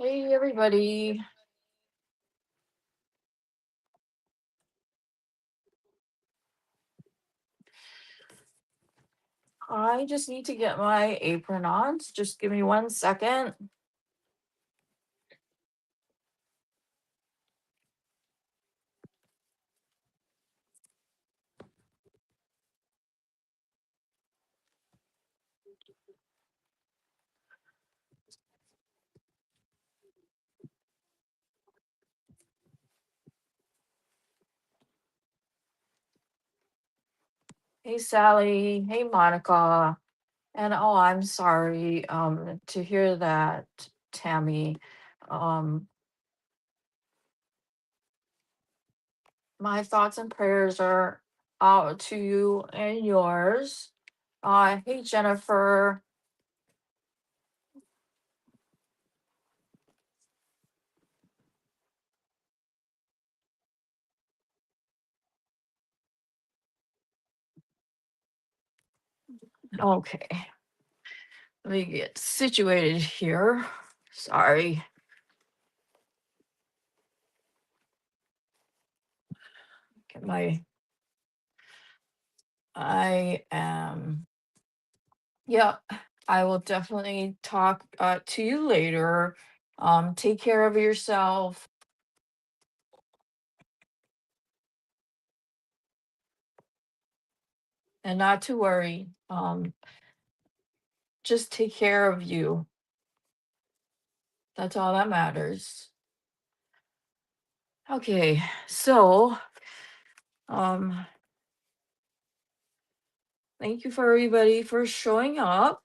Hey everybody. I just need to get my apron on. So just give me 1 second. Hey Sally. Hey Monica. And oh, I'm sorry to hear that, Tammy. Um my thoughts and prayers are out to you and yours. Hey Jennifer. Okay. Let me get situated here. Sorry. Get my I am Yeah, I will definitely talk to you later. Take care of yourself and not to worry. Just take care of you. That's all that matters. Okay, so um, thank you for everybody for showing up.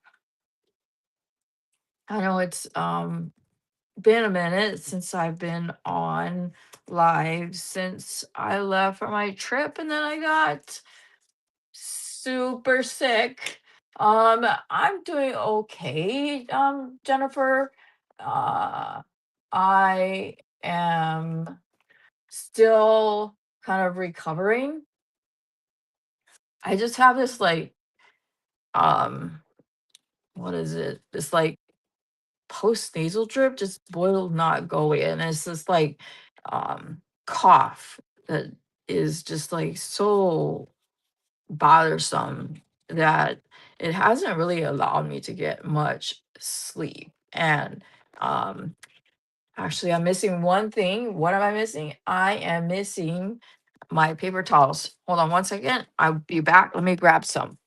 I know it's been a minute since I've been on live since I left for my trip and then I got super sick. I'm doing okay, Jennifer. Uh, I am still kind of recovering. I just have this like, um, what is it? This like post nasal drip just will not go away, and it's just like, cough that is just like so bothersome that it hasn't really allowed me to get much sleep. And um actually I'm missing one thing. What am I missing? I am missing my paper towels. Hold on 1 second. I'll be back. Let me grab some.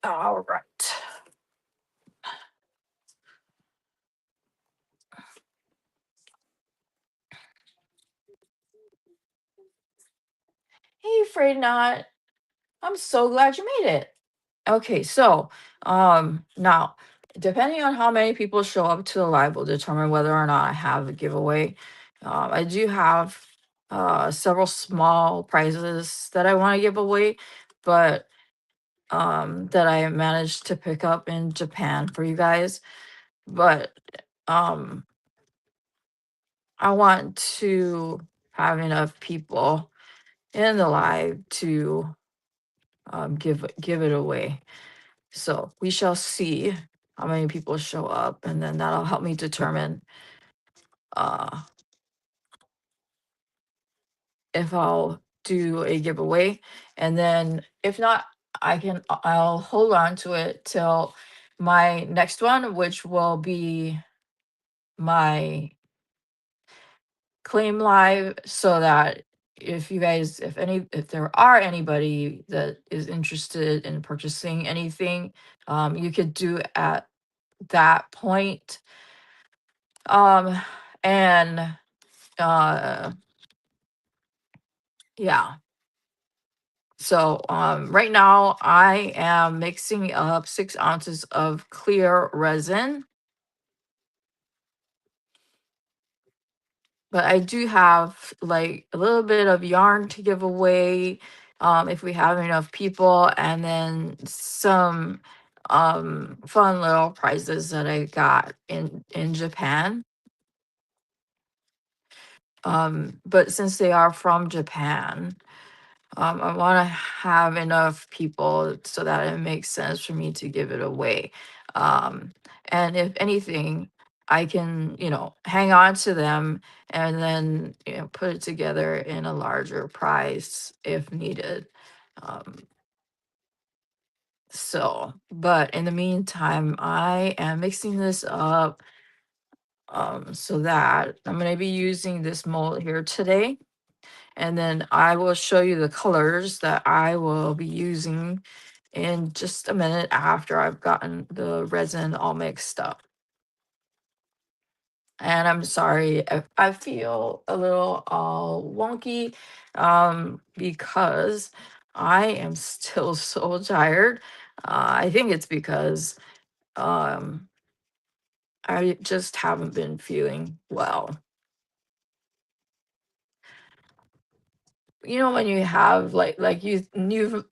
All right. Hey, afraid not. I'm so glad you made it. Okay, so now depending on how many people show up to the live will determine whether or not I have a giveaway. I do have several small prizes that I want to give away, but that I managed to pick up in Japan for you guys. But um I want to have enough people in the live to give it away. So we shall see how many people show up, and then that'll help me determine uh, if I'll do a giveaway. And then if not, I'll hold on to it till my next one, which will be my claim live, so that if you guys, if there are anybody that is interested in purchasing anything, you could do at that point. Um, and uh, yeah. So right now I am mixing up 6 ounces of clear resin, but I do have like a little bit of yarn to give away if we have enough people, and then some fun little prizes that I got in Japan. But since they are from Japan, I want to have enough people so that it makes sense for me to give it away. Um, and if anything, I can, hang on to them and then, put it together in a larger prize if needed. Um, but in the meantime, I am mixing this up so that I'm going to be using this mold here today. And then I will show you the colors that I will be using in just a minute after I've gotten the resin all mixed up. And I'm sorry if I feel a little wonky because I am still so tired. I think it's because um, I just haven't been feeling well. When you have like you've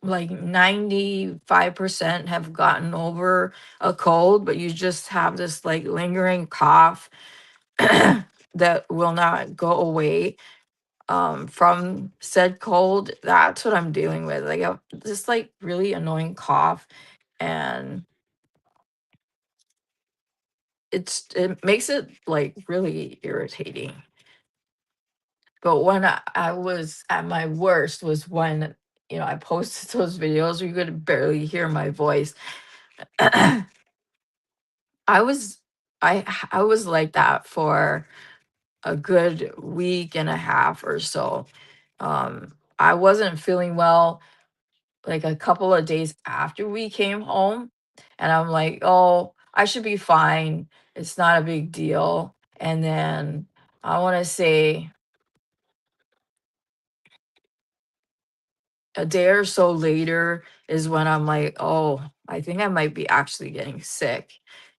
like 95% have gotten over a cold, but you just have this like lingering cough that will not go away from said cold. That's what I'm dealing with. Like this like really annoying cough, and it makes it like really irritating. But when I was at my worst was when, I posted those videos where you could barely hear my voice. I was I was like that for a good week and a half or so. I wasn't feeling well like a couple of days after we came home, and I'm like, "Oh, I should be fine. It's not a big deal." And then I want to say a day or so later is when I'm like, "Oh, I think I might be actually getting sick."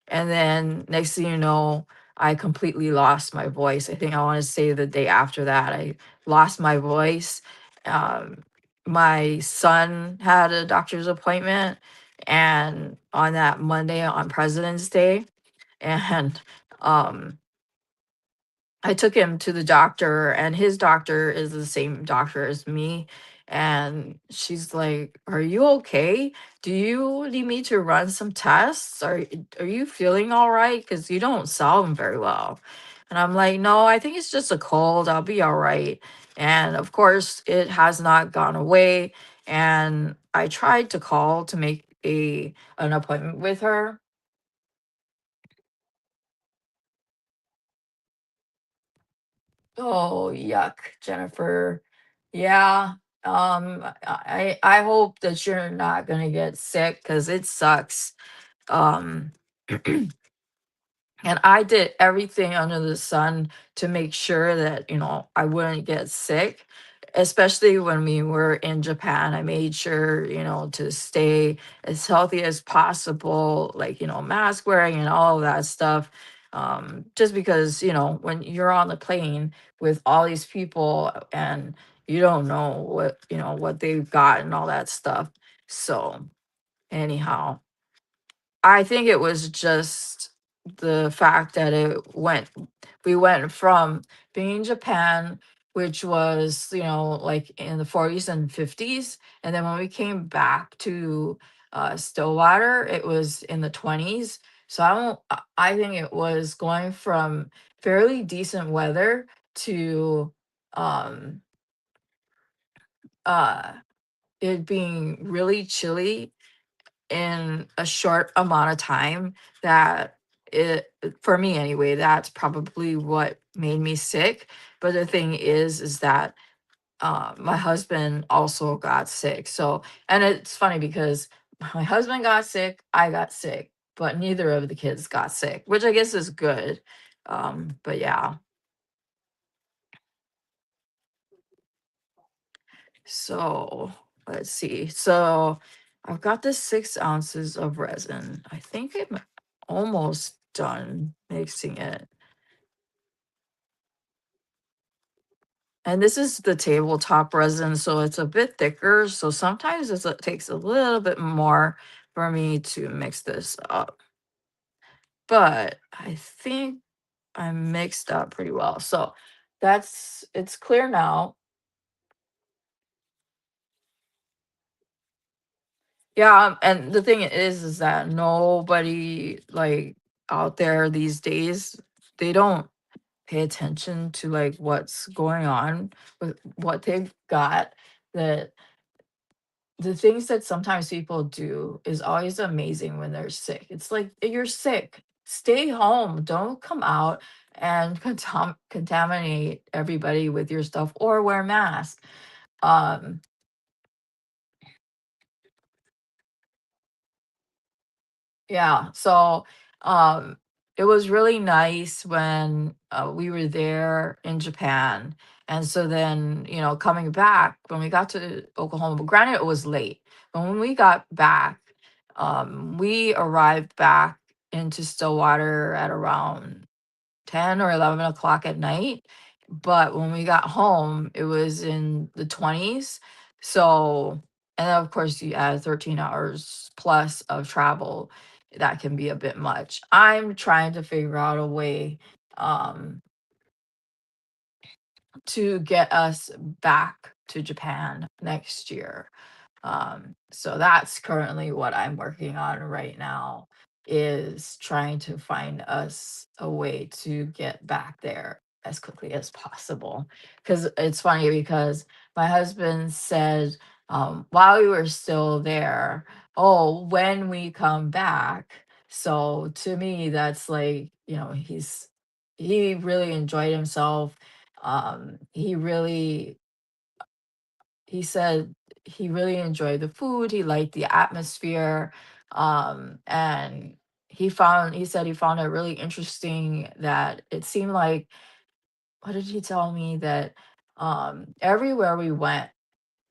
And then next thing you know, I completely lost my voice. I think I want to say the day after that, I lost my voice. Um, my son had a doctor's appointment, and on that Monday on President's Day, and um, I took him to the doctor, and his doctor is the same doctor as me. And she's like, "Are you okay? Do you need me to run some tests? Are you feeling all right? Because you don't sound very well." And I'm like, "No, I think it's just a cold. I'll be all right." And of course, it has not gone away. And I tried to call to make an appointment with her. Oh, yuck, Jennifer. Yeah. I hope that you're not gonna get sick because it sucks. Um, and I did everything under the sun to make sure that, I wouldn't get sick, especially when we were in Japan. I made sure, to stay as healthy as possible, like, mask wearing and all of that stuff. Just because, when you're on the plane with all these people and you don't know what they've got and all that stuff. So, anyhow. I think it was just the fact that we went from being in Japan, which was, like in the 40s and 50s. And then when we came back to Stillwater, it was in the 20s. So I think it was going from fairly decent weather to um, uh, it being really chilly in a short amount of time. That it For me anyway, that's probably what made me sick. But the thing is that my husband also got sick. So, and it's funny because my husband got sick, I got sick, but neither of the kids got sick, which I guess is good. But yeah, so let's see. So I've got the 6 ounces of resin. I think I'm almost done mixing it. And this is the tabletop resin, so it's a bit thicker. So sometimes it takes a little bit more for me to mix this up. But I think I mixed up pretty well. So it's clear now. Yeah, and the thing is that nobody like out there these days, they don't pay attention to like what's going on with what they've got. That the things that sometimes people do is always amazing when they're sick. It's like, you're sick, stay home, don't come out and contaminate everybody with your stuff or wear masks. Um, yeah, so um, it was really nice when we were there in Japan. And so then, coming back, when we got to Oklahoma, but granted, it was late. But when we got back, we arrived back into Stillwater at around 10 or 11 o'clock at night. But when we got home, it was in the 20s. So, and then of course, you add 13 hours plus of travel. That can be a bit much. I'm trying to figure out a way um, to get us back to Japan next year. So that's currently what I'm working on right now, is trying to find us a way to get back there as quickly as possible. Because it's funny because my husband said, while we were still there, oh, when we come back. So to me, that's like, he really enjoyed himself. He said he really enjoyed the food, he liked the atmosphere, and he said he found it really interesting that it seemed like, what did he tell me? That everywhere we went,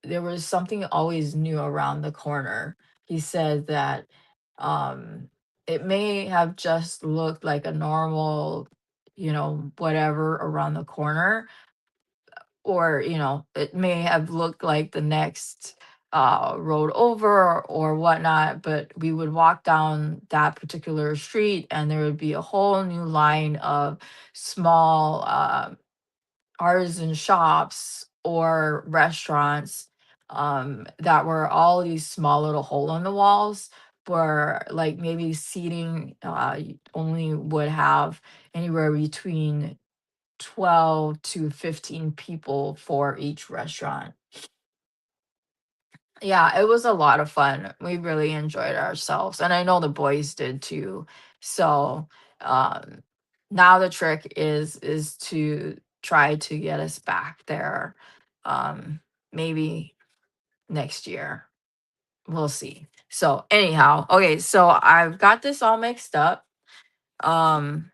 there was something always new around the corner. He said that um it may have just looked like a normal, whatever around the corner, or it may have looked like the next road over or whatnot, but we would walk down that particular street and there would be a whole new line of small artisan shops or restaurants, that were all these small little hole in the walls, where like maybe seating only would have anywhere between 12 to 15 people for each restaurant. Yeah, it was a lot of fun. We really enjoyed ourselves, and I know the boys did too. So, um, now the trick is to try to get us back there, maybe next year. We'll see. So, anyhow, okay, so I've got this all mixed up. Um,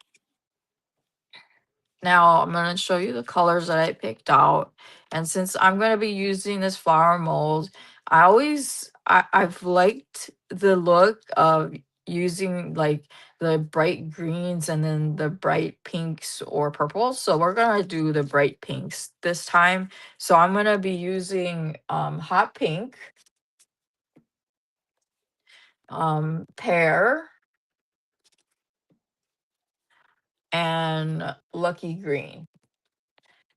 Now I'm gonna show you the colors that I picked out. And since I'm gonna be using this flower mold, I've liked the look of using like the bright greens and then the bright pinks or purples. So we're gonna do the bright pinks this time. So I'm gonna be using hot pink, pear, and lucky green.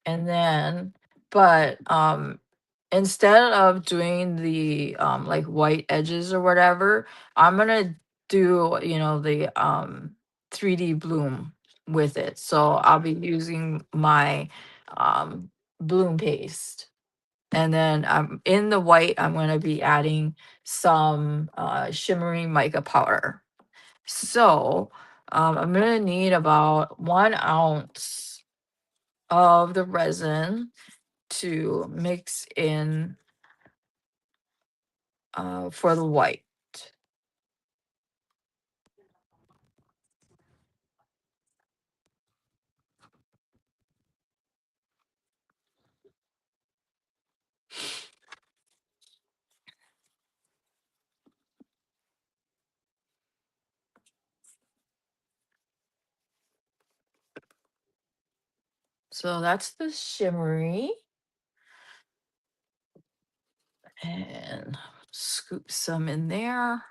And then, but instead of doing the like white edges or whatever, I'm gonna do, the 3D bloom with it. So I'll be using my bloom paste. And then in the white, I'm gonna be adding some shimmering mica powder. So I'm gonna need about 1 ounce of the resin to mix in for the white. So that's the shimmery. And scoop some in there.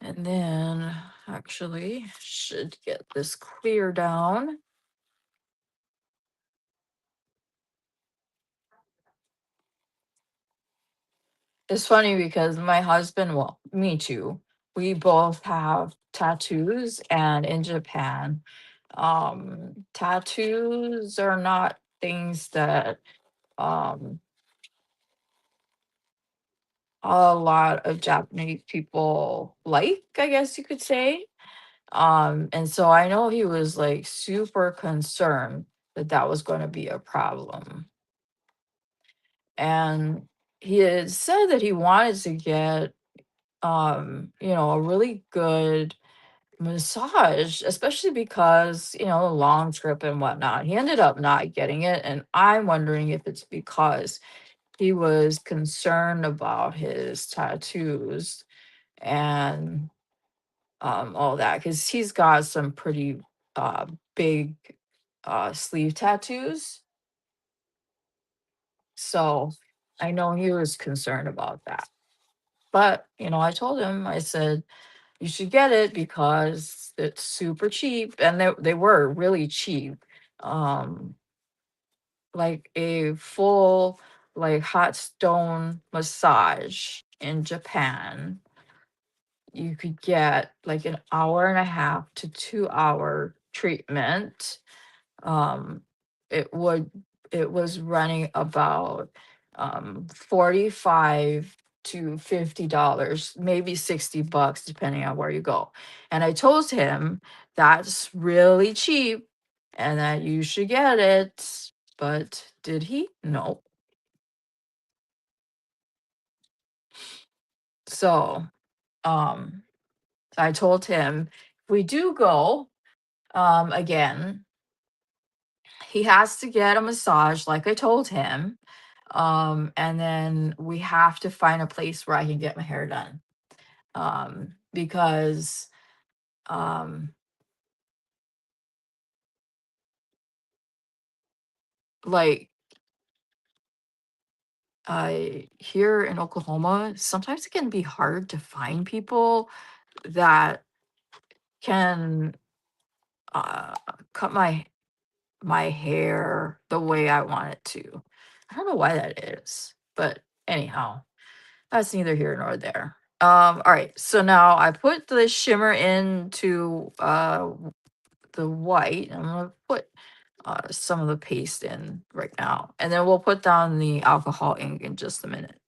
And then actually should get this clear down. It's funny because my husband, well, me too, we both have tattoos, and in Japan, tattoos are not things that um a lot of Japanese people like, I guess you could say. And so I know he was like super concerned that that was going to be a problem. And he had said that he wanted to get, a really good massage, especially because, a long trip and whatnot. He ended up not getting it. And I'm wondering if it's because he was concerned about his tattoos and all that, because he's got some pretty uh big sleeve tattoos. So I know he was concerned about that. But I told him, I said, you should get it because it's super cheap, and they were really cheap. um like a full, like, hot stone massage in Japan, you could get like an hour and a half to 2 hour treatment. um it would it was running about 45 to $50, maybe $60, depending on where you go. And I told him that's really cheap and that you should get it. But did he? No. So um I told him, if we do go again, he has to get a massage like I told him. And then we have to find a place where I can get my hair done. Because um like I here in Oklahoma, sometimes it can be hard to find people that can uh cut my hair the way I want it to. I don't know why that is, but anyhow, that's neither here nor there. All right, so now I put the shimmer into the white. I'm gonna put some of the paste in right now, and then we'll put down the alcohol ink in just a minute.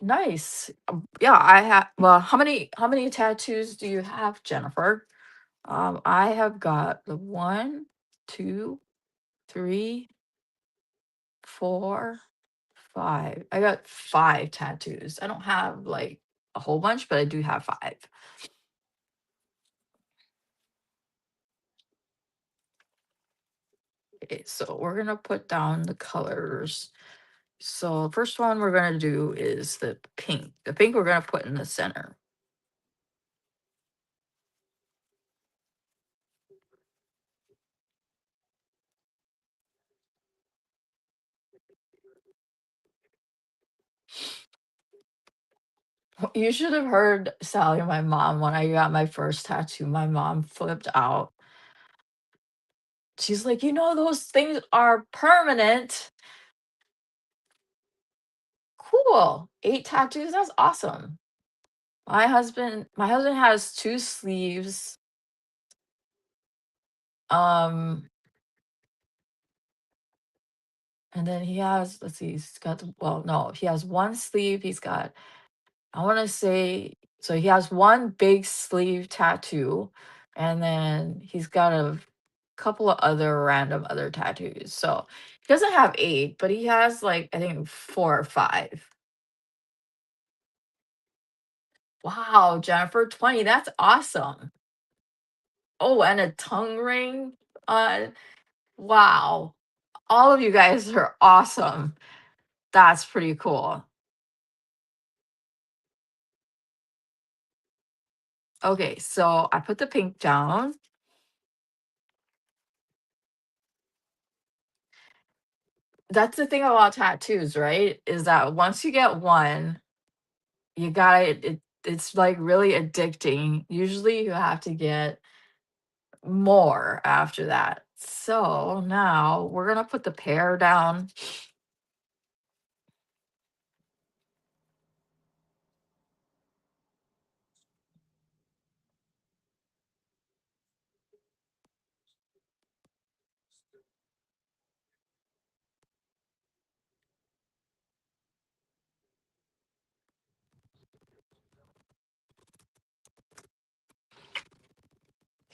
Nice. Yeah, I have. Well, how many tattoos do you have, Jennifer? I have got the one, two, three, four, five. I got five tattoos. I don't have like a whole bunch, but I do have five. Okay, so we're gonna put down the colors. So first one we're gonna do is the pink. The pink we're gonna put in the center. You should have heard Sally, my mom, when I got my first tattoo. My mom flipped out. She's like, those things are permanent. Cool. 8 tattoos, that's awesome. My husband has 2 sleeves. Um, and then he has, let's see, he's got well, no, he has 1 sleeve, he's got, I wanna say, so he has 1 big sleeve tattoo, and then he's got a couple of other random other tattoos. So, he doesn't have 8, but he has, like, I think 4 or 5. Wow, Jennifer, 20, that's awesome. Oh, and a tongue ring? Uh, wow. All of you guys are awesome. That's pretty cool. Okay, so I put the pink down. That's the thing about tattoos, right? Is that once you get one, you got it's like really addicting. Usually you have to get more after that. So now we're gonna put the pear down.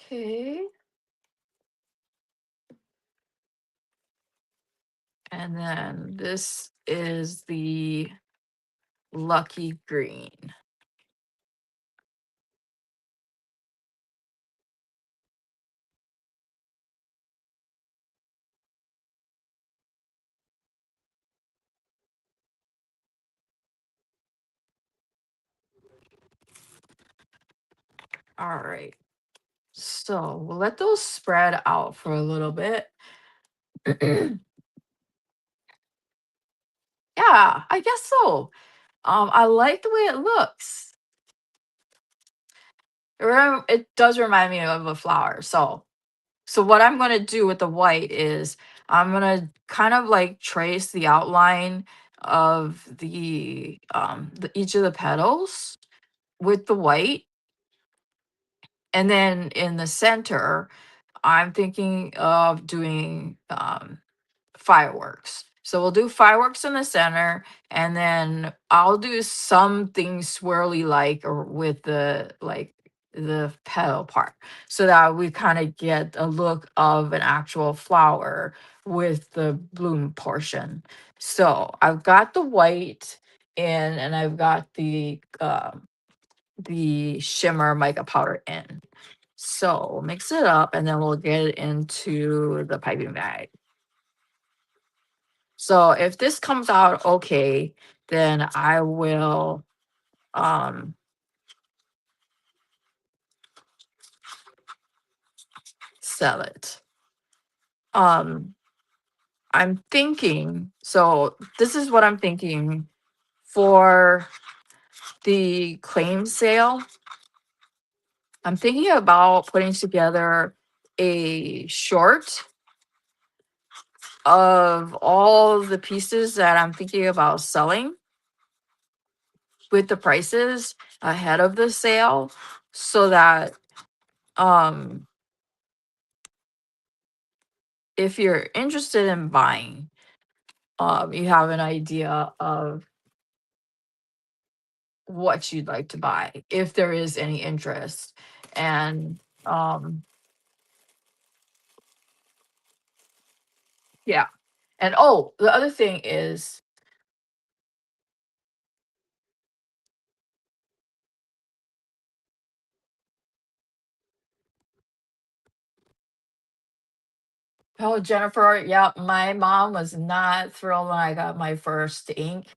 Okay. And then this is the lucky green. All right. So we'll let those spread out for a little bit. Yeah, I guess so. I like the way it looks. It does remind me of a flower. So what I'm gonna do with the white is I'm gonna kind of like trace the outline of each of the petals with the white, and then in the center, I'm thinking of doing fireworks. So we'll do fireworks in the center, and then I'll do something swirly like or with the petal part so that we kind of get a look of an actual flower with the bloom portion. So I've got the white in, and I've got the shimmer mica powder in. So we'll mix it up, and then we'll get it into the piping bag. So if this comes out okay, then I will um sell it. Um I'm thinking, so this is what I'm thinking for the claim sale. I'm thinking about putting together a short of all the pieces that I'm thinking about selling with the prices ahead of the sale so that um if you're interested in buying, you have an idea of what you'd like to buy if there is any interest. And yeah. And oh, the other thing is, oh, Jennifer, yeah, my mom was not thrilled when I got my first ink.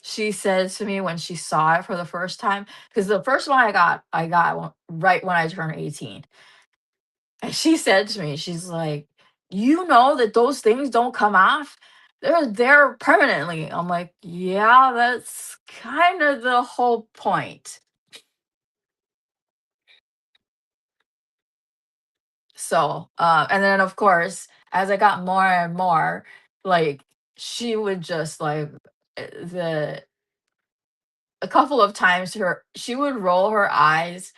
She said to me when she saw it for the first time, because the first one right when I turned 18. And she said to me, she's like, you know that those things don't come off? they're there permanently. I'm like, yeah, that's kind of the whole point. So, and then of course, as I got more and more, like she would just like the a couple of times she would roll her eyes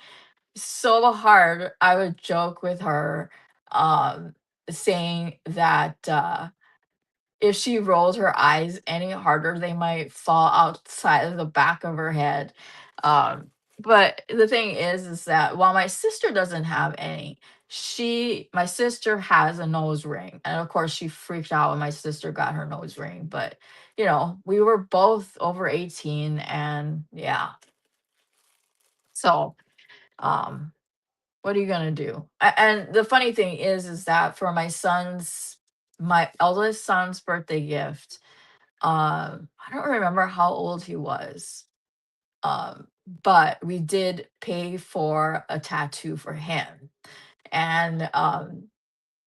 so hard. I would joke with her, um, saying that if she rolls her eyes any harder, they might fall outside of the back of her head. Um, but the thing is that while my sister doesn't have any, my sister has a nose ring, and of course, she freaked out when my sister got her nose ring. But we were both over 18, and yeah, so um, what are you gonna do? And the funny thing is that for my eldest son's birthday gift, I don't remember how old he was, um, but we did pay for a tattoo for him. And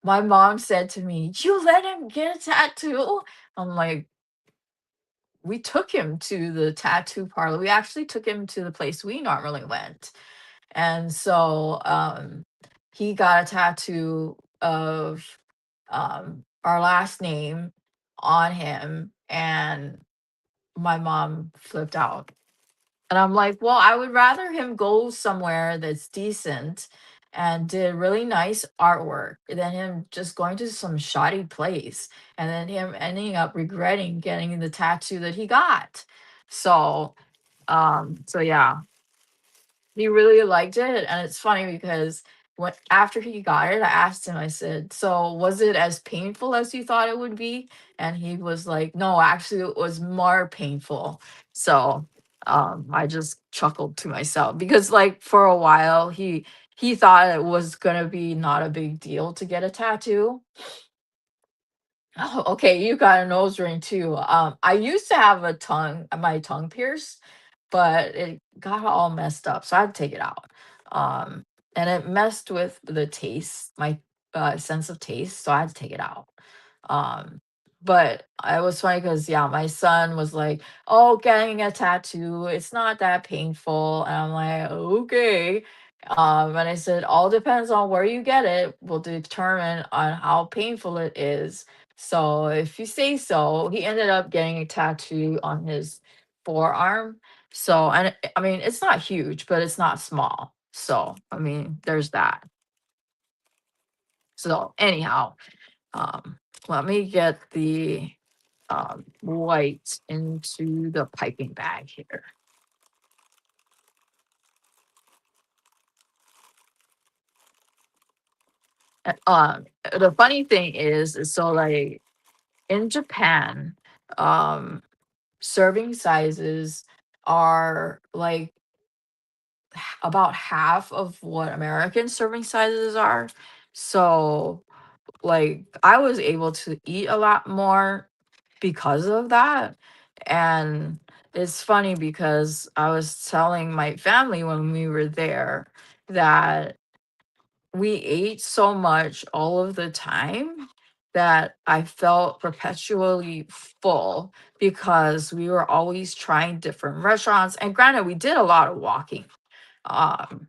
my mom said to me, "You let him get a tattoo?" I'm like, "We took him to the tattoo parlor. We actually took him to the place we normally went." And so he got a tattoo of our last name on him, and my mom flipped out. And I'm like, well, I would rather him go somewhere that's decent and did really nice artwork than him just going to some shoddy place and then him ending up regretting getting the tattoo that he got. So, so yeah, he really liked it, and it's funny because when after he got it, I asked him, I said, "So, was it as painful as you thought it would be?" And he was like, "No, actually it was more painful." So, I just chuckled to myself because like for a while he thought it was gonna be not a big deal to get a tattoo. Oh, okay, you got a nose ring too. I used to have my tongue pierced, but it got all messed up, so I had to take it out. Um, and it messed with the taste, my sense of taste, so I had to take it out. Um, but it was funny because yeah, my son was like, "Oh, getting a tattoo, it's not that painful," and I'm like, "Okay." And I said, "All depends on where you get it, will determine on how painful it is." So if you say so, he ended up getting a tattoo on his forearm. So, and I mean, it's not huge, but it's not small. So, I mean, there's that. So, anyhow, um, let me get the white into the piping bag here. The funny thing is so like in Japan, um, serving sizes are like about half of what American serving sizes are. So, like, I was able to eat a lot more because of that. And it's funny because I was telling my family when we were there that we ate so much all of the time that I felt perpetually full because we were always trying different restaurants. And granted, we did a lot of walking. Um,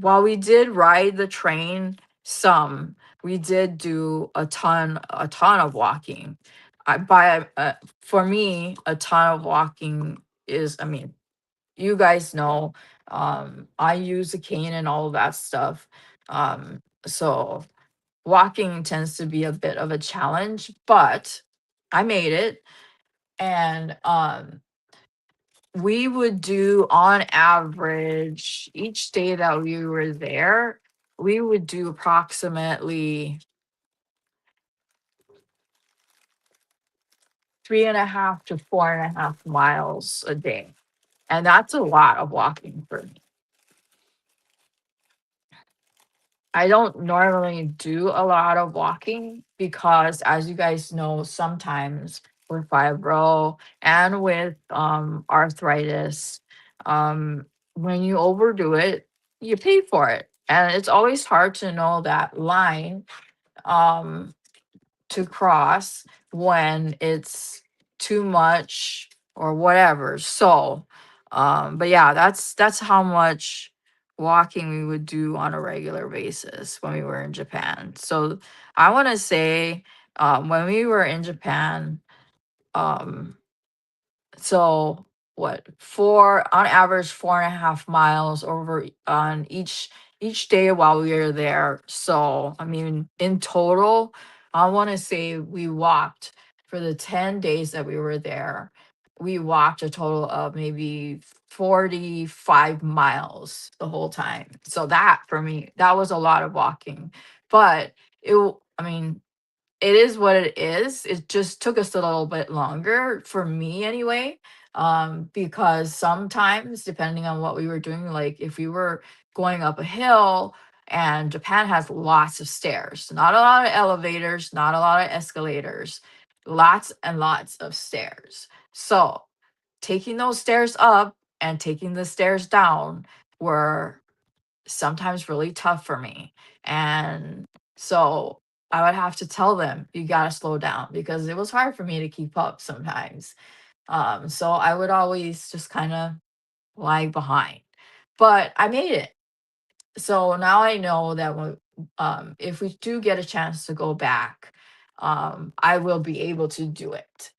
while we did ride the train some, we did do a ton of walking. For me, a ton of walking is, I mean, you guys know, I use a cane and all of that stuff. So walking tends to be a bit of a challenge, but I made it. And we would do on average each day that we were there, we would do approximately 3.5 to 4.5 miles a day. And that's a lot of walking for me. I don't normally do a lot of walking because, as you guys know, sometimes with fibro and with arthritis, um, when you overdo it, you pay for it. And it's always hard to know that line um, to cross when it's too much or whatever. So, but yeah, that's how much walking we would do on a regular basis when we were in Japan. So I want to say, when we were in Japan, um, so what, four on average 4.5 miles over on each day while we were there. So I mean, in total, I want to say we walked for the 10 days that we were there. We walked a total of maybe 45 miles the whole time. So that for me, that was a lot of walking. But I mean, it is what it is. It just took us a little bit longer for me anyway. Because sometimes depending on what we were doing, like if we were going up a hill, and Japan has lots of stairs, not a lot of elevators, not a lot of escalators, lots and lots of stairs. So taking those stairs up and taking the stairs down were sometimes really tough for me. And so I would have to tell them, you got to slow down, because it was hard for me to keep up sometimes. So I would always just kind of lag behind, but I made it. So now I know that if we do get a chance to go back, I will be able to do it.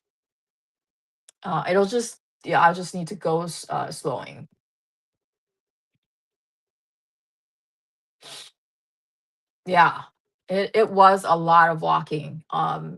It'll just, yeah, I'll just need to go slowing. Yeah, it was a lot of walking.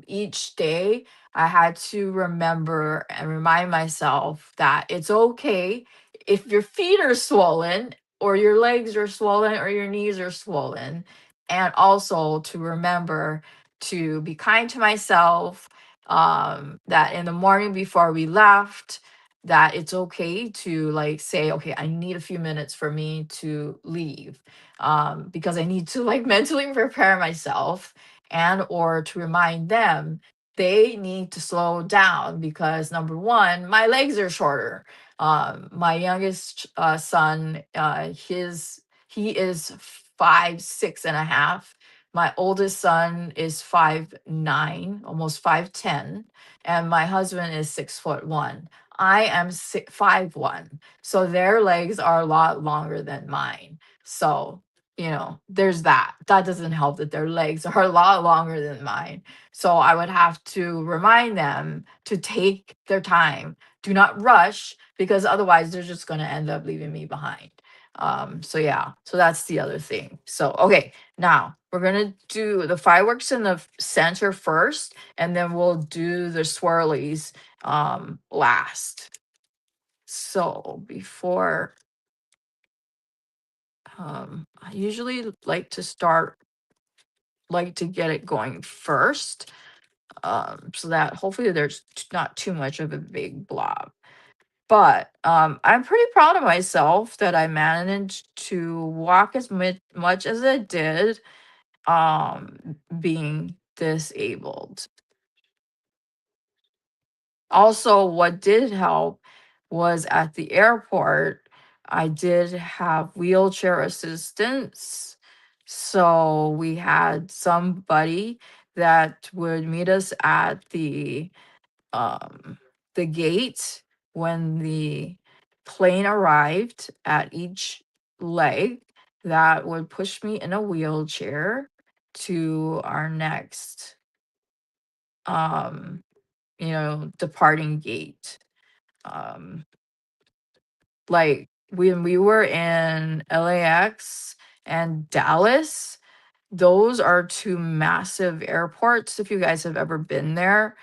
Each day I had to remember and remind myself that it's okay if your feet are swollen or your legs are swollen or your knees are swollen, and also to remember to be kind to myself. That in the morning before we left, that it's okay to like say, okay, I need a few minutes for me to leave, because I need to like mentally prepare myself, and or to remind them they need to slow down, because number one, my legs are shorter. My youngest son, he is 5'6.5". My oldest son is 5'9", almost 5'10", and my husband is 6'1". I am 5'1", so their legs are a lot longer than mine. So there's that. That doesn't help that their legs are a lot longer than mine. So I would have to remind them to take their time. Do not rush, because otherwise they're just going to end up leaving me behind. So yeah, so that's the other thing. So okay, now we're going to do the fireworks in the center first, and then we'll do the swirlies last. So before I usually like to get it going first, so that hopefully there's not too much of a big blob. But I'm pretty proud of myself that I managed to walk as much as I did, being disabled. Also, what did help was at the airport, I did have wheelchair assistance. So we had somebody that would meet us at um the gate when the plane arrived at each leg, that would push me in a wheelchair to our next um departing gate. Um, like when we were in LAX and Dallas, those are two massive airports. If you guys have ever been there,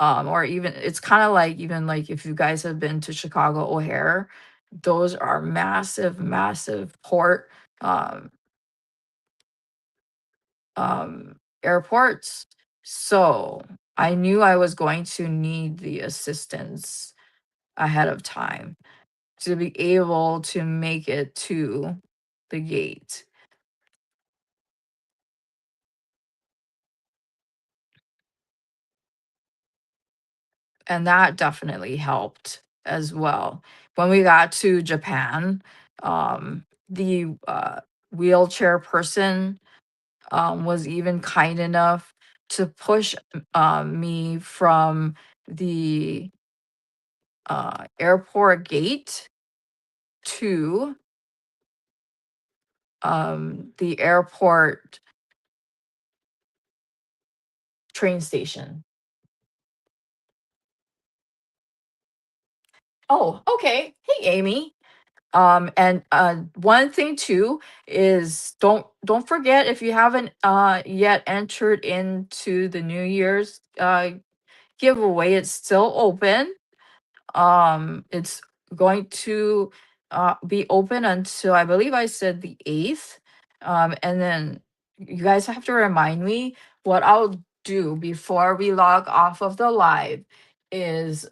or even it's kind of like even like if you guys have been to Chicago O'Hare, those are massive, massive port um, airports. So I knew I was going to need the assistance ahead of time to be able to make it to the gate. And that definitely helped as well. When we got to Japan, the wheelchair person was even kind enough to push me from the airport gate to the airport train station. Oh, okay. Hey, Amy. And one thing too is don't forget, if you haven't yet entered into the New Year's giveaway, it's still open. It's going to be open until, I believe I said, the 8th. And then you guys have to remind me. What I'll do before we log off of the live is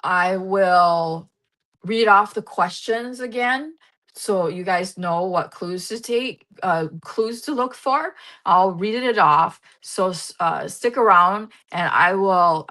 I will read off the questions again, so you guys know what clues to take, clues to look for. I'll read it off, so stick around, and I will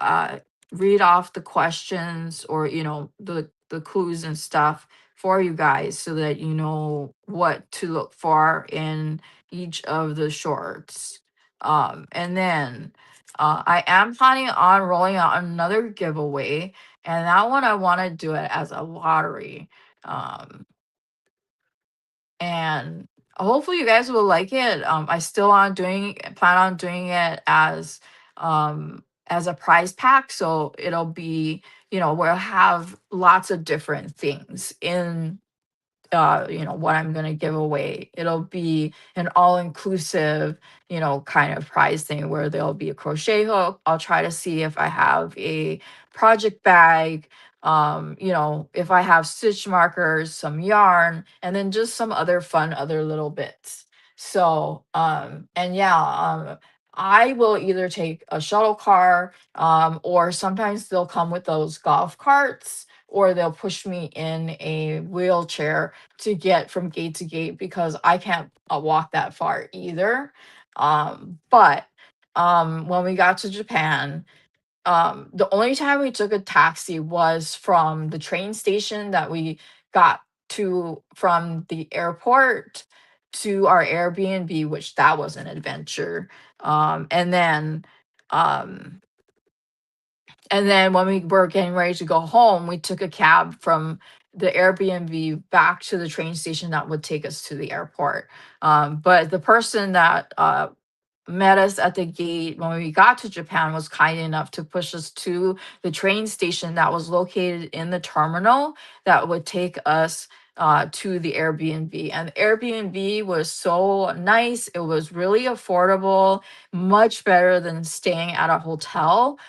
read off the questions, or the clues and stuff for you guys, so that you know what to look for in each of the shorts. And then I am planning on rolling out another giveaway, and that one I want to do it as a lottery. Um, and hopefully you guys will like it. I still on doing plan on doing it as a prize pack. So it'll be, we'll have lots of different things in what I'm going to give away. It'll be an all inclusive, kind of prize thing where there'll be a crochet hook. I'll try to see if I have a project bag, if I have stitch markers, some yarn, and then just some other fun, other little bits. So, and yeah, I will either take a shuttle car, or sometimes they'll come with those golf carts, or they'll push me in a wheelchair to get from gate to gate, because I can't walk that far either. But when we got to Japan, the only time we took a taxi was from the train station that we got to from the airport to our Airbnb, which that was an adventure. And then um and then when we were getting ready to go home, we took a cab from the Airbnb back to the train station that would take us to the airport. But the person that met us at the gate when we got to Japan was kind enough to push us to the train station that was located in the terminal that would take us to the Airbnb. And the Airbnb was so nice. It was really affordable, much better than staying at a hotel,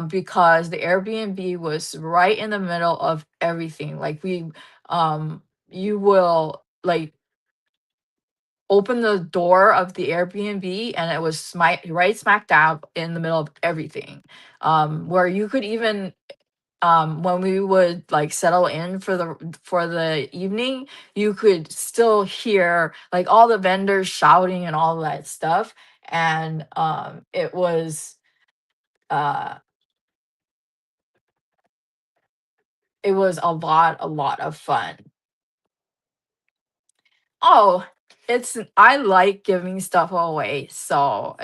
because the Airbnb was right in the middle of everything. Like you will like open the door of the Airbnb, and it was right smack dab in the middle of everything. Where you could even, when we would like settle in for the evening, you could still hear like all the vendors shouting and all that stuff. And uh it was a lot of fun. Oh, I like giving stuff away. So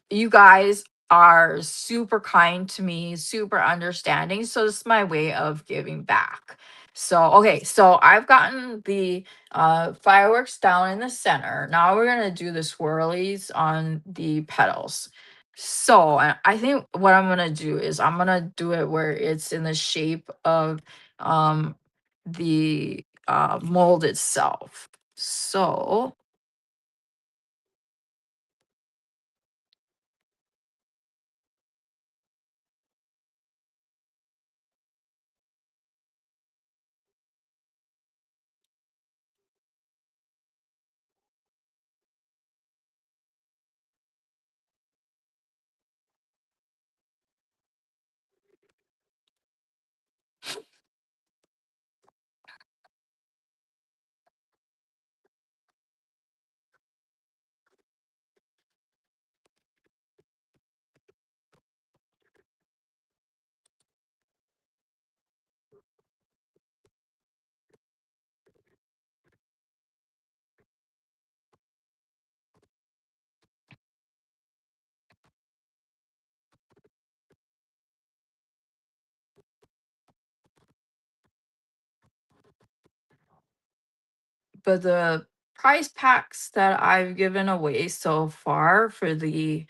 you guys are super kind to me, super understanding. So this is my way of giving back. So okay, so I've gotten the fireworks down in the center. Now we're gonna do the swirlies on the petals. So I think what I'm gonna do is I'm gonna do it where it's in the shape of um the mold itself. So but the prize packs that I've given away so far for the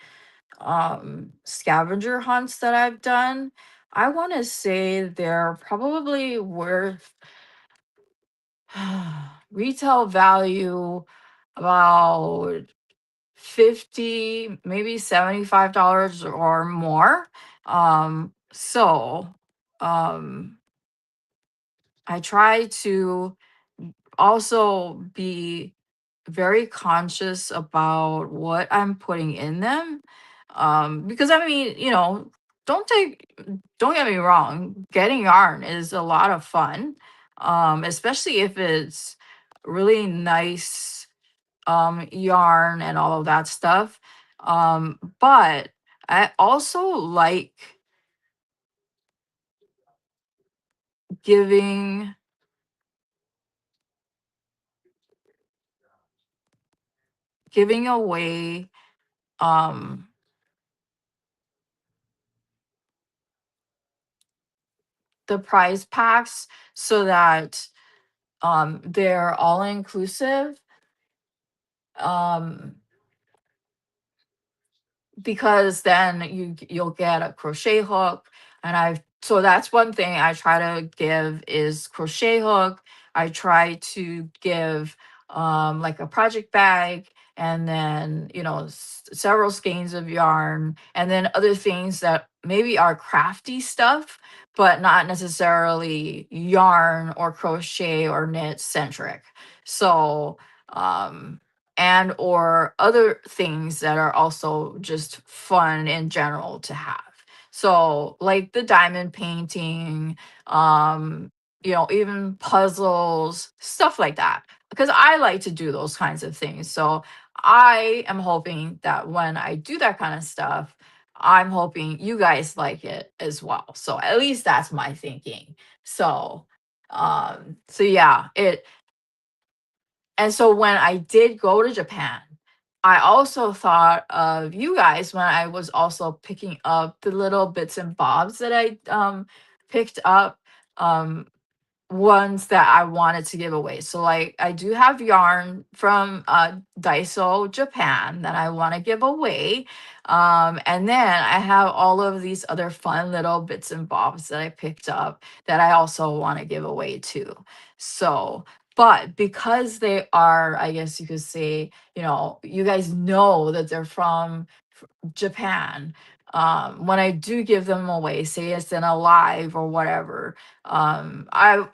scavenger hunts that I've done, I want to say they're probably worth retail value about 50, maybe $75 or more. So um I try to also be very conscious about what I'm putting in them. Because I mean, don't take don't get me wrong, getting yarn is a lot of fun. Especially if it's really nice yarn and all of that stuff. But I also like giving giving away um the prize packs so that they're all inclusive. Um because then you'll get a crochet hook, and I've so that's one thing I try to give is crochet hook. I try to give like a project bag, and then several skeins of yarn, and then other things that maybe are crafty stuff but not necessarily yarn or crochet or knit centric. So and or other things that are also just fun in general to have. So like the diamond painting, even puzzles, stuff like that. Because I like to do those kinds of things. So I am hoping that when I do that kind of stuff, I'm hoping you guys like it as well. So at least that's my thinking. So so yeah, it and so when I did go to Japan, I also thought of you guys when I was also picking up the little bits and bobs that I picked up. Um ones that I wanted to give away. So like I do have yarn from Daiso Japan that I want to give away. And then I have all of these other fun little bits and bobs that I picked up that I also want to give away too. So but because they are, I guess you could say, you guys know that they're from Japan. When I do give them away, say it's in a live or whatever, I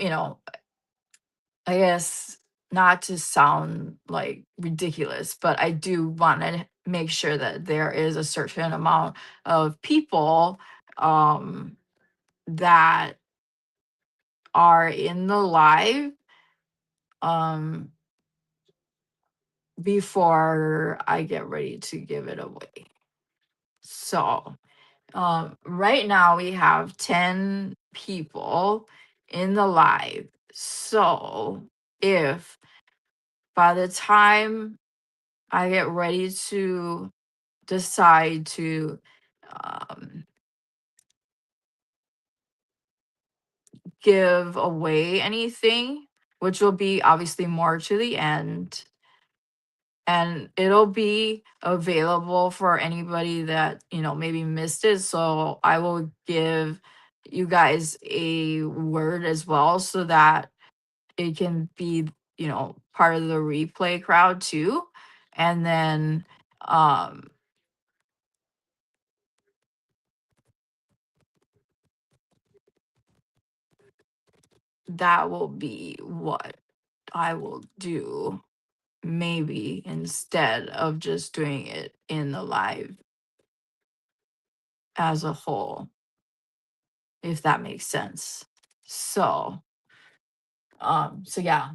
guess not to sound like ridiculous, but I do want to make sure that there is a certain amount of people um, that are in the live um, before I get ready to give it away. So, right now we have 10 people in the live. So, if by the time I get ready to decide to um, give away anything, which will be obviously more to the end, and it'll be available for anybody that maybe missed it. So I will give you guys a word as well so that it can be part of the replay crowd too. And then um that will be what I will do, maybe instead of just doing it in the live as a whole, if that makes sense. So so yeah.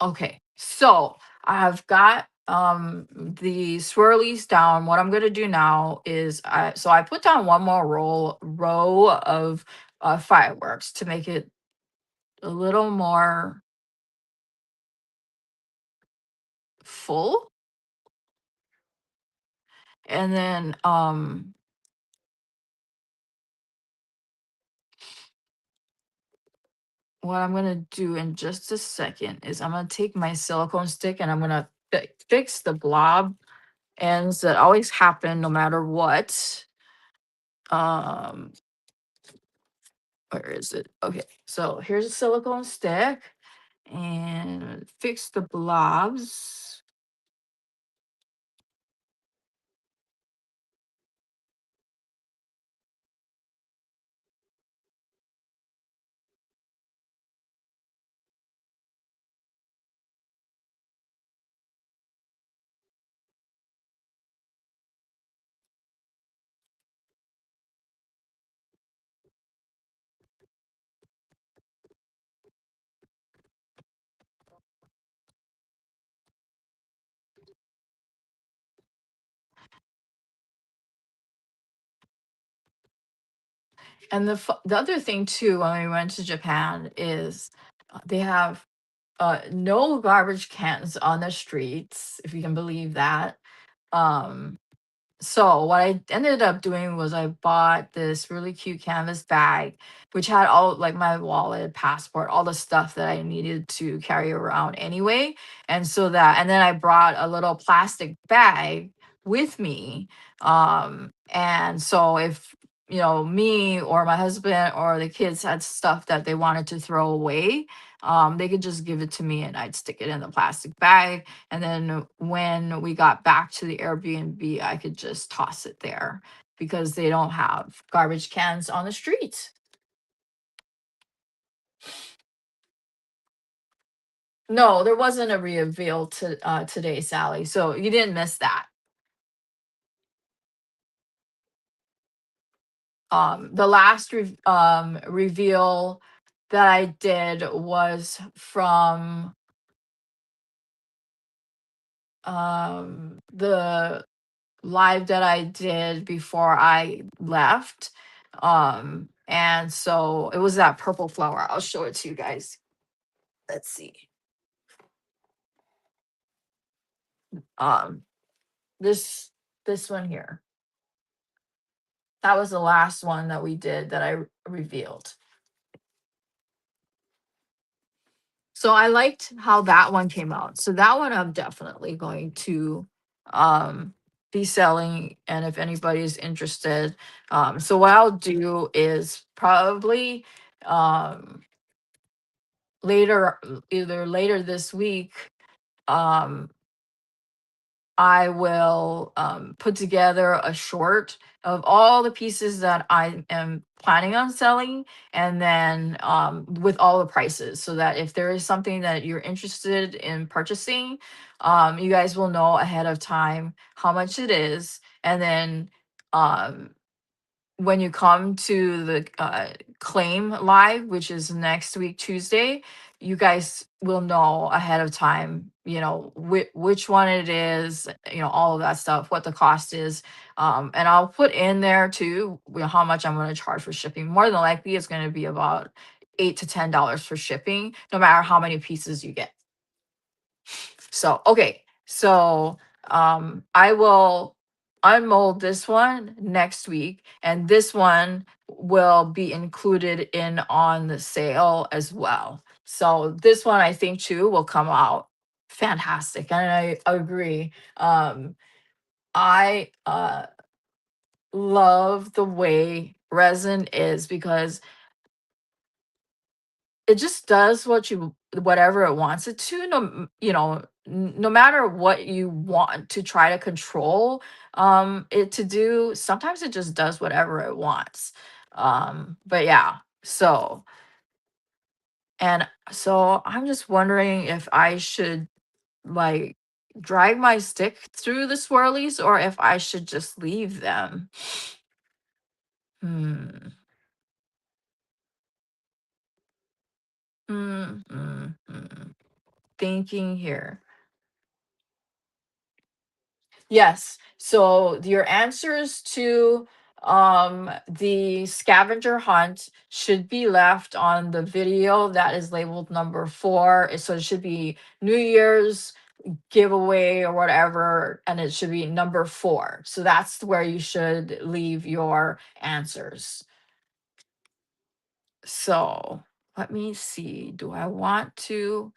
Okay, so I've got the swirlies down. What I'm gonna do now is I put down one more row of fireworks to make it a little more full, and then what I'm gonna do in just a second is I'm gonna take my silicone stick and I'm gonna fix the blob ends that always happen no matter what. Um, where is it? Okay, so here's a silicone stick and fix the blobs. And the other thing too, when we went to Japan, is they have no garbage cans on the streets, if you can believe that. Um, So what I ended up doing was I bought this really cute canvas bag, which had all like my wallet, passport, all the stuff that I needed to carry around anyway. And then I brought a little plastic bag with me. And so if me or my husband or the kids had stuff that they wanted to throw away, they could just give it to me and I'd stick it in the plastic bag, and then when we got back to the Airbnb, I could just toss it there because they don't have garbage cans on the street. No, there wasn't a reveal today, Sally. So you didn't miss that. The last reveal that I did was from the live that I did before I left. And so it was that purple flower. I'll show it to you guys. Let's see. Um, this this one here. That was the last one that we did that I revealed. So I liked how that one came out. So that one I'm definitely going to um be selling, and if anybody's interested. So what I'll do is probably um later, either later this week, um I will put together a short of all the pieces that I am planning on selling, and then with all the prices, so that if there is something that you're interested in purchasing, you guys will know ahead of time how much it is. And then um, when you come to the claim live, which is next week Tuesday, you guys will know ahead of time, which one it is, all of that stuff, what the cost is. And I'll put in there too, how much I'm going to charge for shipping. More than likely, it's going to be about $8 to $10 for shipping, no matter how many pieces you get. So, okay. So, I will unmold this one next week, and this one will be included in on the sale as well. So, this one I think too will come out fantastic. And I agree. I love the way resin is, because it just does whatever it wants it to. No matter what you want to try to control it to do, sometimes it just does whatever it wants. But yeah, so I'm just wondering if I should, like, drag my stick through the swirlies, or if I should just leave them. Hmm. Thinking here. Yes. So your answers to the scavenger hunt should be left on the video that is labeled number 4. So it should be New Year's giveaway or whatever, and it should be number 4. So that's where you should leave your answers. So Let me see. Do I want to?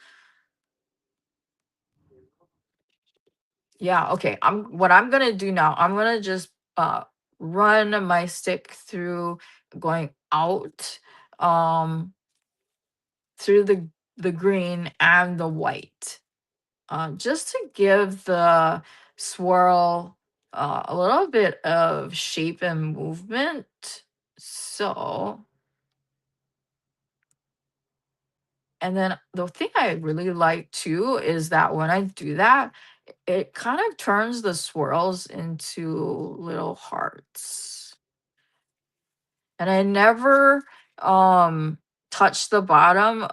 Yeah, okay. I'm gonna do now. I'm gonna just run my stick through going out um through the green and the white. Just to give the swirl a little bit of shape and movement. So, and then the thing I really like too is that when I do that, it kind of turns the swirls into little hearts. And I never touch the bottom,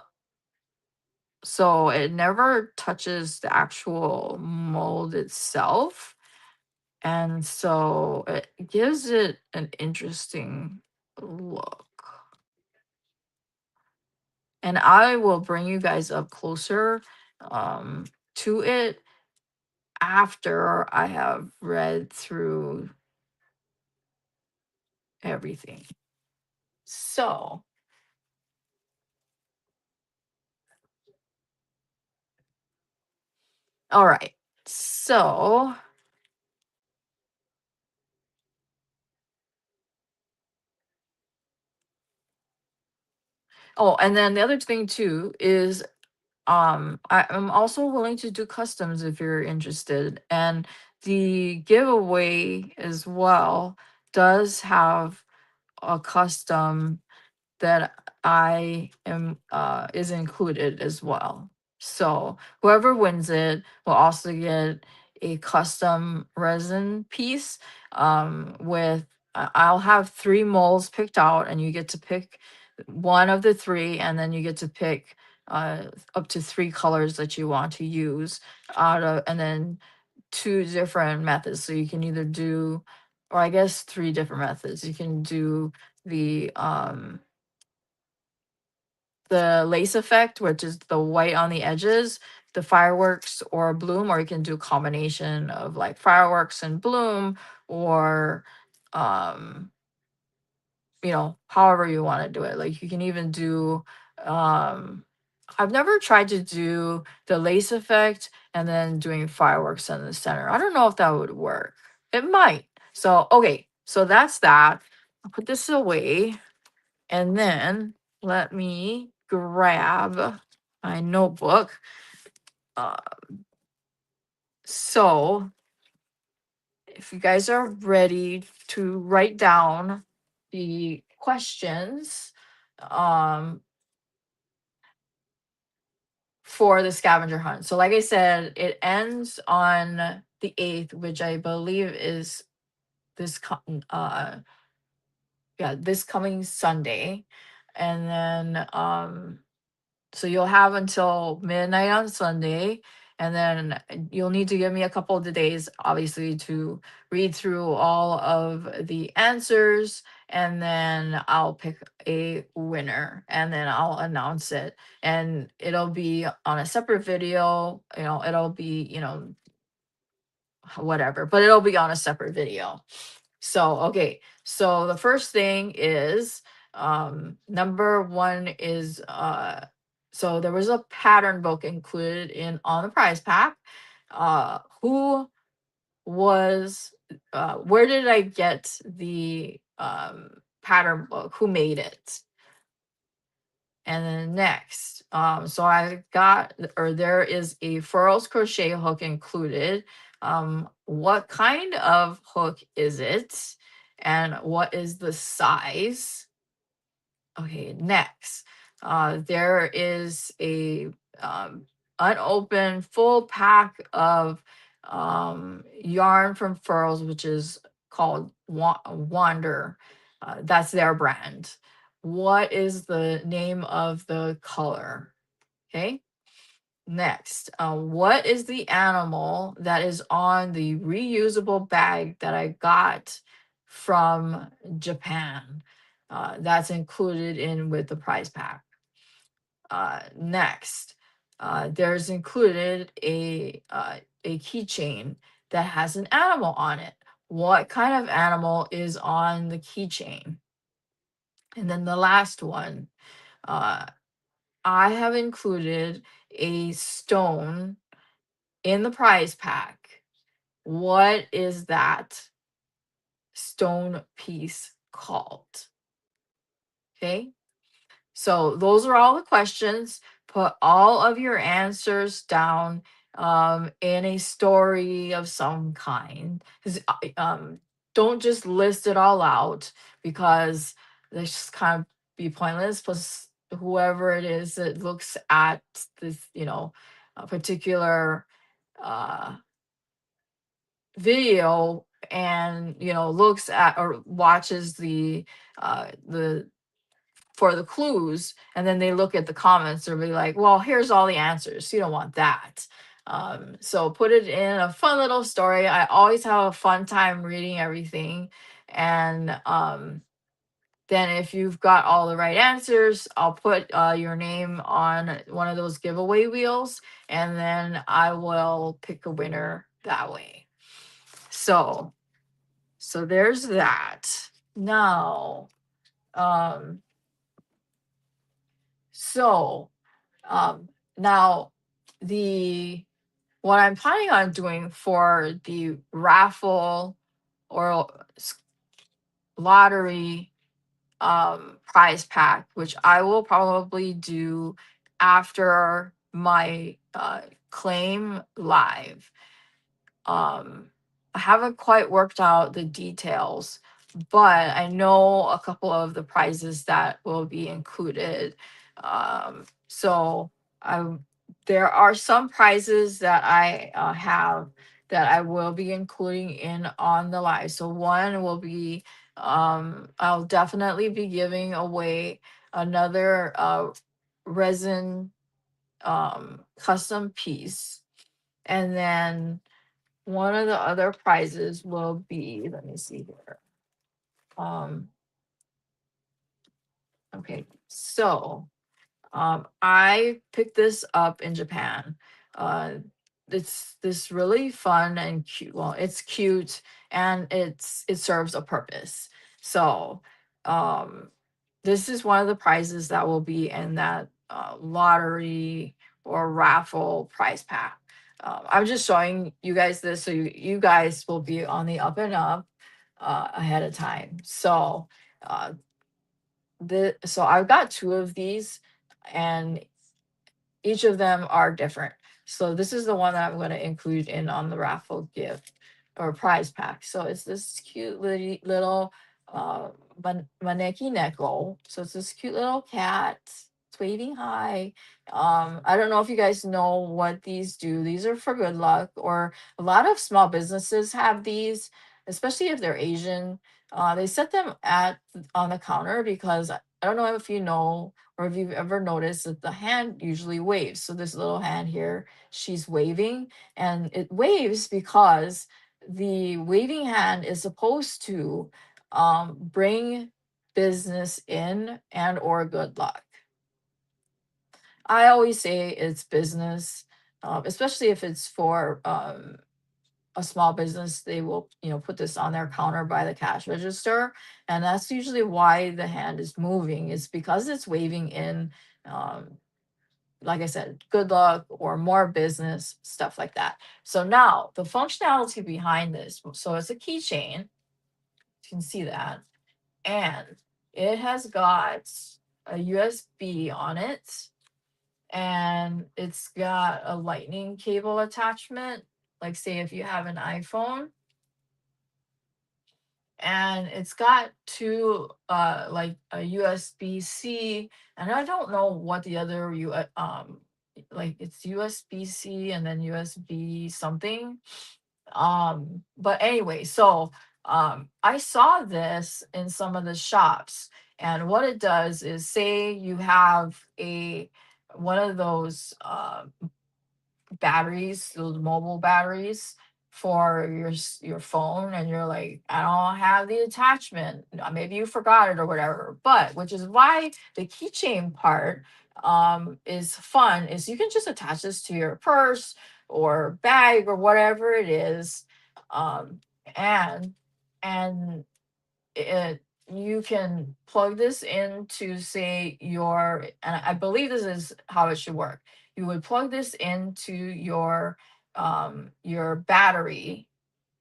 so it never touches the actual mold itself. And so it gives it an interesting look. And I will bring you guys up closer um, to it after I have read through everything. So, all right. So, oh, and then the other thing too is I'm also willing to do customs if you're interested. And the giveaway as well does have a custom that I am is included as well. So whoever wins it will also get a custom resin piece with I'll have three molds picked out and you get to pick one of the three and then you get to pick up to three colors that you want to use out of and then two different methods. So you can either do or I guess three different methods. You can do the lace effect, which is the white on the edges, the fireworks or bloom, or you can do a combination of like fireworks and bloom, or um, however you want to do it. Like you can even do um I've never tried to do the lace effect and then doing fireworks in the center. I don't know if that would work. It might. So okay, so that's that. I'll put this away. And then let me grab my notebook. Uh, so, if you guys are ready to write down the questions um, for the scavenger hunt. So, like I said, it ends on the 8th, which I believe is this this coming Sunday. And then so you'll have until midnight on Sunday, and then you'll need to give me a couple of the days, obviously, to read through all of the answers, and then I'll pick a winner, and then I'll announce it, and it'll be on a separate video. It'll be whatever, but it'll be on a separate video. So, okay. So the first thing is number one is so there was a pattern book included in on the prize pack. Who was where did I get the pattern book? Who made it? And then next, so I got, or there is a furls crochet hook included. What kind of hook is it? And what is the size? Okay, next, there is a um, unopened full pack of yarn from Furls, which is called Wander. That's their brand. What is the name of the color? Okay. Next, what is the animal that is on the reusable bag that I got from Japan? That's included in with the prize pack. Next, there's included a keychain that has an animal on it. What kind of animal is on the keychain? And then the last one, uh, I have included a stone in the prize pack. What is that stone piece called? Okay. So those are all the questions. Put all of your answers down in a story of some kind. 'Cause, don't just list it all out because that's just kind of be pointless. Plus, whoever it is that looks at this, a particular uh, video and looks at or watches the for the clues and then they look at the comments, they'll be like, well, here's all the answers. You don't want that. So put it in a fun little story. I always have a fun time reading everything. And then if you've got all the right answers, I'll put your name on one of those giveaway wheels and then I will pick a winner that way. So there's that. Now, um, so Um, now, the what I'm planning on doing for the raffle or lottery prize pack, which I will probably do after my claim live. um, I haven't quite worked out the details, but I know a couple of the prizes that will be included. So I there are some prizes that I have that I will be including in on the live. So one will be I'll definitely be giving away another resin custom piece. And then one of the other prizes will be, let me see here. Um, okay, so I picked this up in Japan. Uh, it's this really fun and cute. Well, it's cute and it serves a purpose. So um, this is one of the prizes that will be in that lottery or raffle prize pack. I'm just showing you guys this so you guys will be on the up and up ahead of time. So uh, so I've got two of these, and each of them are different. So this is the one that I'm going to include in on the raffle gift or prize pack. So it's this cute little maneki neko. So it's this cute little cat. It's waving high. I don't know if you guys know what these do. These are for good luck, or a lot of small businesses have these, especially if they're Asian. They set them at on the counter because I don't know if you know or if you've ever noticed that the hand usually waves. So this little hand here, she's waving, and it waves because the waving hand is supposed to bring business in and or good luck. I always say it's business, especially if it's for a small business. They will, put this on their counter by the cash register, and that's usually why the hand is moving. It's because it's waving in, um, like I said, good luck or more business, stuff like that. So now the functionality behind this, so it's a keychain. You can see that, and it has got a USB on it, and it's got a lightning cable attachment. Like, say, if you have an iPhone, and it's got two like a USB-C, and I don't know what the other like it's USB-C and then USB something. But anyway, so I saw this in some of the shops, and what it does is, say you have a one of those batteries, those mobile batteries for your phone, and you're like, I don't have the attachment. Maybe you forgot it or whatever. But which is why the keychain part is fun, is you can just attach this to your purse or bag or whatever it is. Um and and it, you can plug this into, say, and I believe this is how it should work. You would plug this into your battery,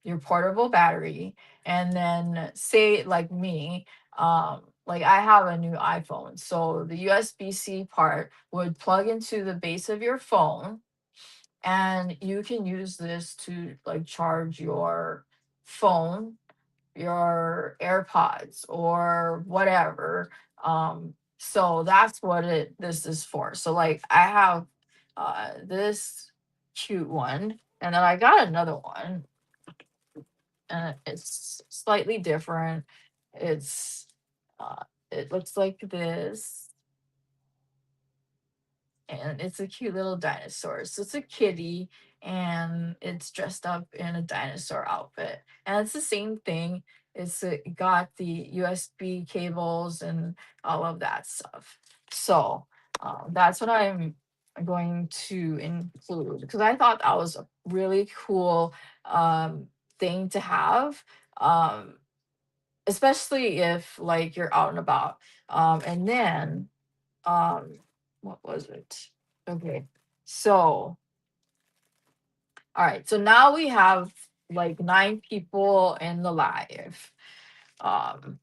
your portable battery, and then say, like me, like I have a new iPhone, so the USB-C part would plug into the base of your phone, and you can use this to like charge your phone, your AirPods, or whatever. So that's what this is for. So like I have this cute one, and then I got another one, and it's slightly different. It's it looks like this, and it's a cute little dinosaur. So it's a kitty, and it's dressed up in a dinosaur outfit. And it's the same thing. It's got the USB cables and all of that stuff. So that's what I'm going to include, because I thought that was a really cool um, thing to have. Um, Especially if like you're out and about. And then um what was it? Okay. So, all right. So now we have like 9 people in the live. Um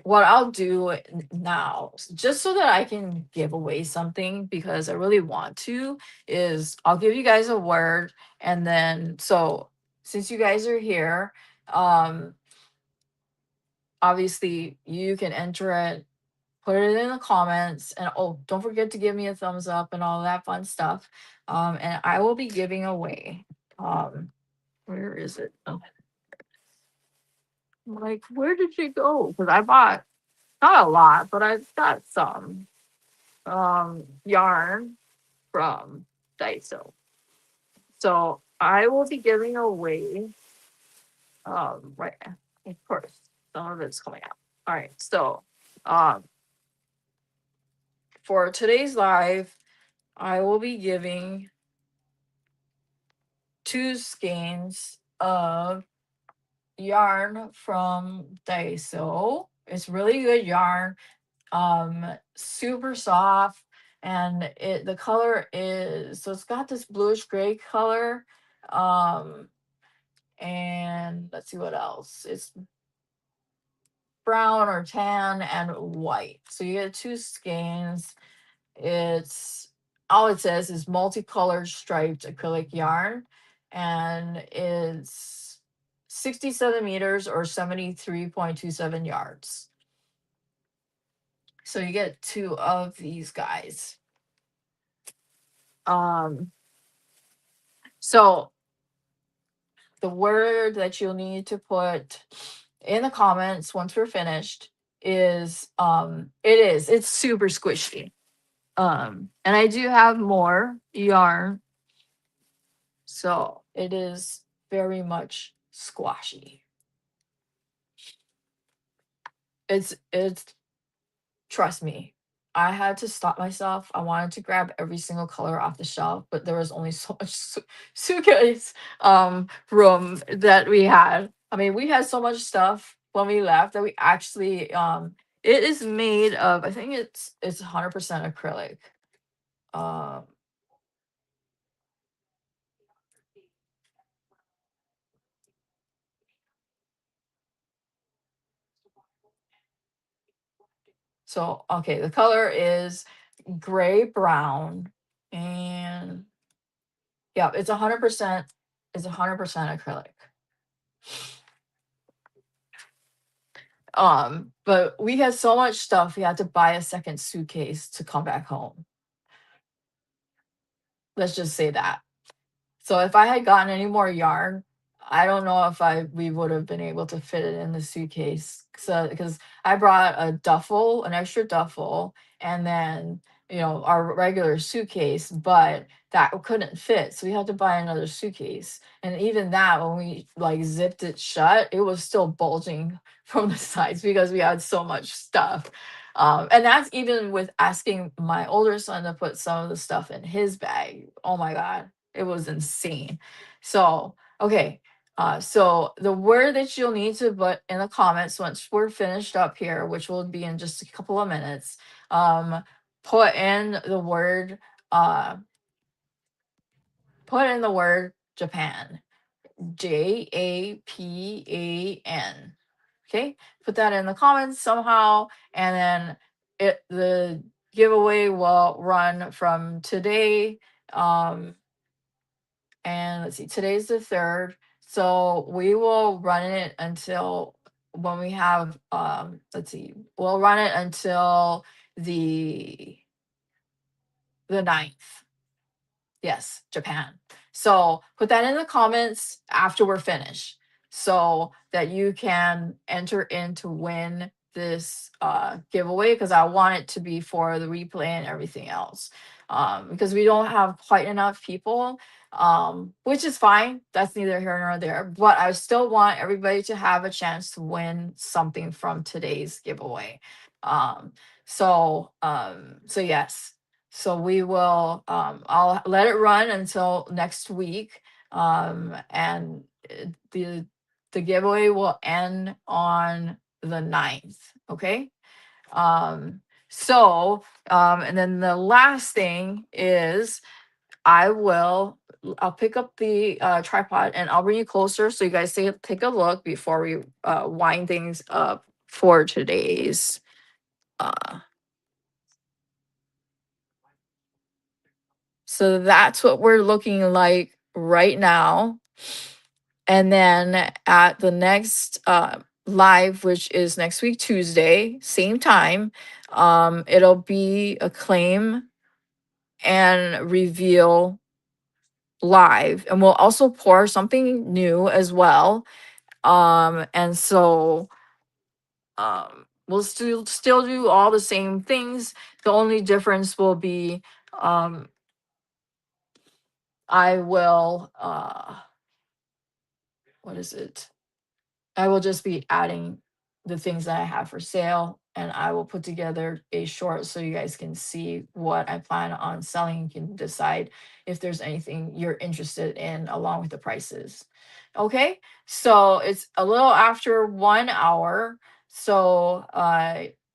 what I'll do now, just so that I can give away something, because I really want to, is I'll give you guys a word, and then so since you guys are here, um obviously you can enter it, put it in the comments, and oh, don't forget to give me a thumbs up and all that fun stuff. And I will be giving away. Where is it? Oh, like where did you go? Because I bought not a lot, but I got some yarn from Daiso. So I will be giving away right, of course, some of it's coming out. All right, so um for today's live, I will be giving 2 skeins of yarn from Daiso. It's really good yarn, super soft, and the color is, so it's got this bluish gray color, and let's see what else. It's brown or tan and white. So you get 2 skeins. It's all it says is multicolored striped acrylic yarn, and it's 67 meters or 73.27 yards. So you get 2 of these guys. Um, so the word that you'll need to put in the comments once we're finished is it's super squishy. And I do have more yarn. So it is very much squashy. It's trust me. I had to stop myself. I wanted to grab every single color off the shelf, but there was only so much suitcase room that we had. I mean, we had so much stuff when we left that we actually it is made of, I think it's 100% acrylic. Um so okay, the color is gray brown, and yeah, it's 100% acrylic. But we had so much stuff, we had to buy a second suitcase to come back home. Let's just say that. So if I had gotten any more yarn, I don't know if we would have been able to fit it in the suitcase. So because I brought a duffel, an extra duffel, and then our regular suitcase, but that couldn't fit. So we had to buy another suitcase. And even that, when we like zipped it shut, it was still bulging from the sides because we had so much stuff. And that's even with asking my older son to put some of the stuff in his bag. Oh my God, it was insane. So, okay. So the word that you'll need to put in the comments once we're finished up here, which will be in just a couple of minutes, um, put in the word, uh, put in the word Japan. Japan. Okay, put that in the comments somehow, and then the giveaway will run from today. And let's see, today's the third, so we will run it until when we have let's see, we'll run it until the ninth. Yes, Japan. So put that in the comments after we're finished so that you can enter in to win this giveaway, because I want it to be for the replay and everything else. Because we don't have quite enough people, which is fine. That's neither here nor there. But I still want everybody to have a chance to win something from today's giveaway. So yes, so we will, I'll let it run until next week. And the giveaway will end on the ninth. Okay. Um, and then the last thing is I'll pick up the tripod and I'll bring you closer so you guys take a look before we wind things up for today's uh so that's what we're looking like right now. And then at the next live, which is next week, Tuesday, same time, it'll be a claim and reveal live. And we'll also pour something new as well. And so we'll still do all the same things. The only difference will be I will what is it? I will just be adding the things that I have for sale, and I will put together a short so you guys can see what I plan on selling. You can decide if there's anything you're interested in along with the prices. Okay, so it's a little after 1 hour. So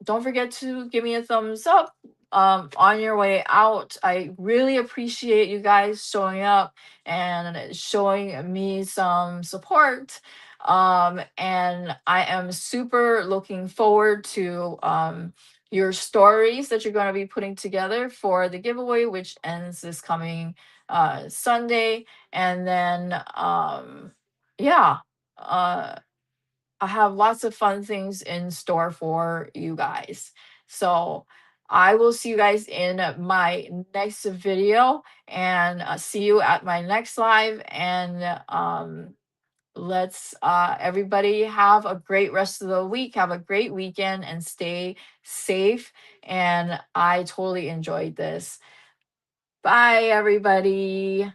don't forget to give me a thumbs up on your way out. I really appreciate you guys showing up and showing me some support, and I am super looking forward to your stories that you're going to be putting together for the giveaway, which ends this coming Sunday. And then yeah, uh I have lots of fun things in store for you guys. So I will see you guys in my next video, and see you at my next live. And let's everybody have a great rest of the week, have a great weekend, and stay safe. And I totally enjoyed this. Bye everybody.